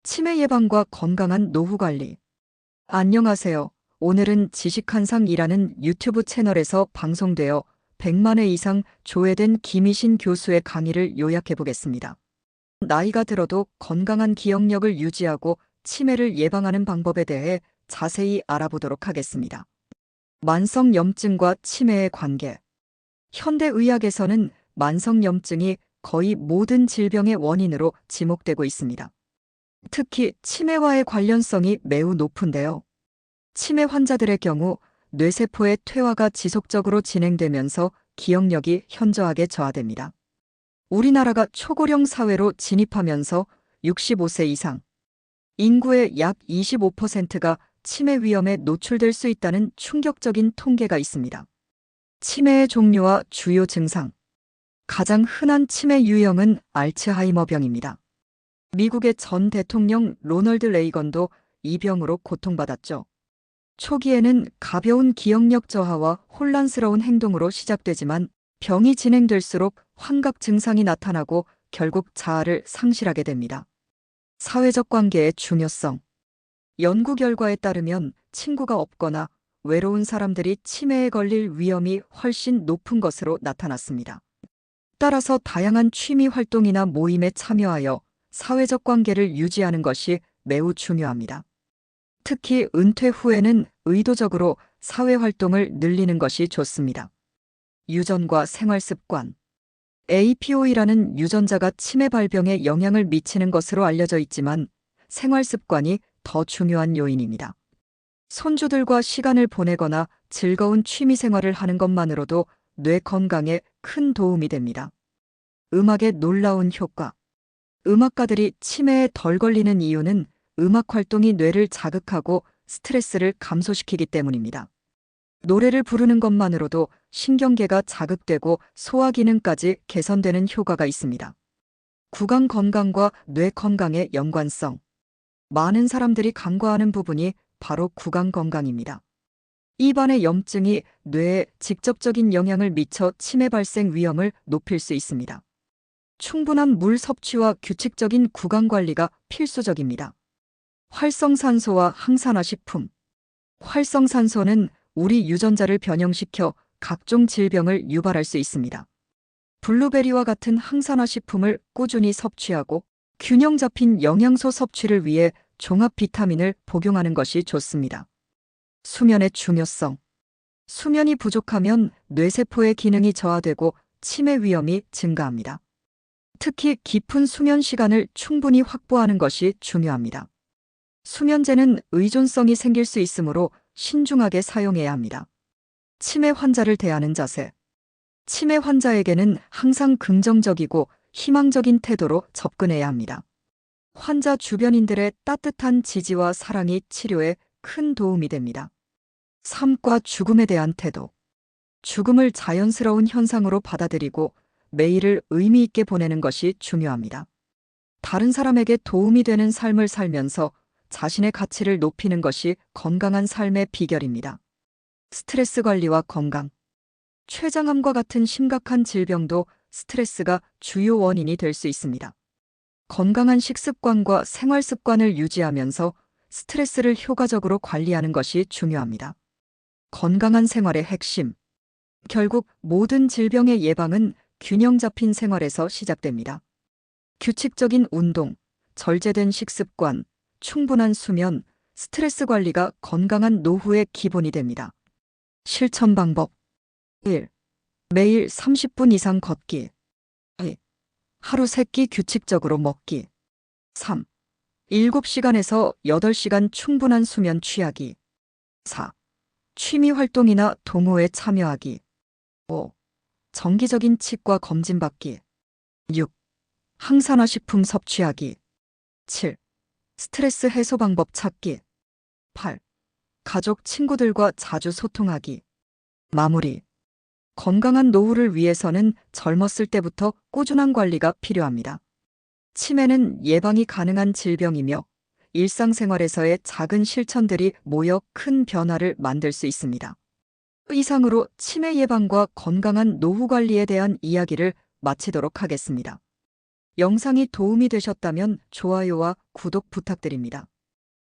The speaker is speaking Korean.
치매 예방과 건강한 노후 관리. 안녕하세요. 오늘은 지식한상이라는 유튜브 채널에서 방송되어 100만 회 이상 조회된 김희신 교수의 강의를 요약해 보겠습니다. 나이가 들어도 건강한 기억력을 유지하고 치매를 예방하는 방법에 대해 자세히 알아보도록 하겠습니다. 만성염증과 치매의 관계. 현대의학에서는 만성염증이 거의 모든 질병의 원인으로 지목되고 있습니다. 특히 치매와의 관련성이 매우 높은데요. 치매 환자들의 경우 뇌세포의 퇴화가 지속적으로 진행되면서 기억력이 현저하게 저하됩니다. 우리나라가 초고령 사회로 진입하면서 65세 이상 인구의 약 25%가 치매 위험에 노출될 수 있다는 충격적인 통계가 있습니다. 치매의 종류와 주요 증상. 가장 흔한 치매 유형은 알츠하이머병입니다. 미국의 전 대통령 로널드 레이건도 이 병으로 고통받았죠. 초기에는 가벼운 기억력 저하와 혼란스러운 행동으로 시작되지만 병이 진행될수록 환각 증상이 나타나고 결국 자아를 상실하게 됩니다. 사회적 관계의 중요성. 연구 결과에 따르면 친구가 없거나 외로운 사람들이 치매에 걸릴 위험이 훨씬 높은 것으로 나타났습니다. 따라서 다양한 취미 활동이나 모임에 참여하여 사회적 관계를 유지하는 것이 매우 중요합니다. 특히 은퇴 후에는 의도적으로 사회 활동을 늘리는 것이 좋습니다. 유전과 생활 습관. APO이라는 유전자가 치매 발병에 영향을 미치는 것으로 알려져 있지만 생활 습관이 더 중요한 요인입니다. 손주들과 시간을 보내거나 즐거운 취미 생활을 하는 것만으로도 뇌 건강에 큰 도움이 됩니다. 음악의 놀라운 효과. 음악가들이 치매에 덜 걸리는 이유는 음악 활동이 뇌를 자극하고 스트레스를 감소시키기 때문입니다. 노래를 부르는 것만으로도 신경계가 자극되고 소화 기능까지 개선되는 효과가 있습니다. 구강 건강과 뇌 건강의 연관성. 많은 사람들이 간과하는 부분이 바로 구강 건강입니다. 입안의 염증이 뇌에 직접적인 영향을 미쳐 치매 발생 위험을 높일 수 있습니다. 충분한 물 섭취와 규칙적인 구강 관리가 필수적입니다. 활성산소와 항산화 식품. 활성산소는 우리 유전자를 변형시켜 각종 질병을 유발할 수 있습니다. 블루베리와 같은 항산화 식품을 꾸준히 섭취하고 균형 잡힌 영양소 섭취를 위해 종합 비타민을 복용하는 것이 좋습니다. 수면의 중요성. 수면이 부족하면 뇌세포의 기능이 저하되고 치매 위험이 증가합니다. 특히 깊은 수면 시간을 충분히 확보하는 것이 중요합니다. 수면제는 의존성이 생길 수 있으므로 신중하게 사용해야 합니다. 치매 환자를 대하는 자세. 치매 환자에게는 항상 긍정적이고 희망적인 태도로 접근해야 합니다. 환자 주변인들의 따뜻한 지지와 사랑이 치료에 큰 도움이 됩니다. 삶과 죽음에 대한 태도. 죽음을 자연스러운 현상으로 받아들이고 매일을 의미 있게 보내는 것이 중요합니다. 다른 사람에게 도움이 되는 삶을 살면서 자신의 가치를 높이는 것이 건강한 삶의 비결입니다. 스트레스 관리와 건강. 췌장암과 같은 심각한 질병도 스트레스가 주요 원인이 될 수 있습니다. 건강한 식습관과 생활 습관을 유지하면서 스트레스를 효과적으로 관리하는 것이 중요합니다. 건강한 생활의 핵심. 결국 모든 질병의 예방은 균형 잡힌 생활에서 시작됩니다. 규칙적인 운동, 절제된 식습관, 충분한 수면, 스트레스 관리가 건강한 노후의 기본이 됩니다. 실천 방법. 1. 매일 30분 이상 걷기. 2. 하루 3끼 규칙적으로 먹기. 3. 7시간에서 8시간 충분한 수면 취하기. 4. 취미 활동이나 동호회 참여하기. 5. 정기적인 치과 검진 받기. 6. 항산화 식품 섭취하기. 7. 스트레스 해소 방법 찾기. 8. 가족, 친구들과 자주 소통하기. 마무리. 건강한 노후를 위해서는 젊었을 때부터 꾸준한 관리가 필요합니다. 치매는 예방이 가능한 질병이며 일상생활에서의 작은 실천들이 모여 큰 변화를 만들 수 있습니다. 이상으로 치매 예방과 건강한 노후 관리에 대한 이야기를 마치도록 하겠습니다. 영상이 도움이 되셨다면 좋아요와 구독 부탁드립니다.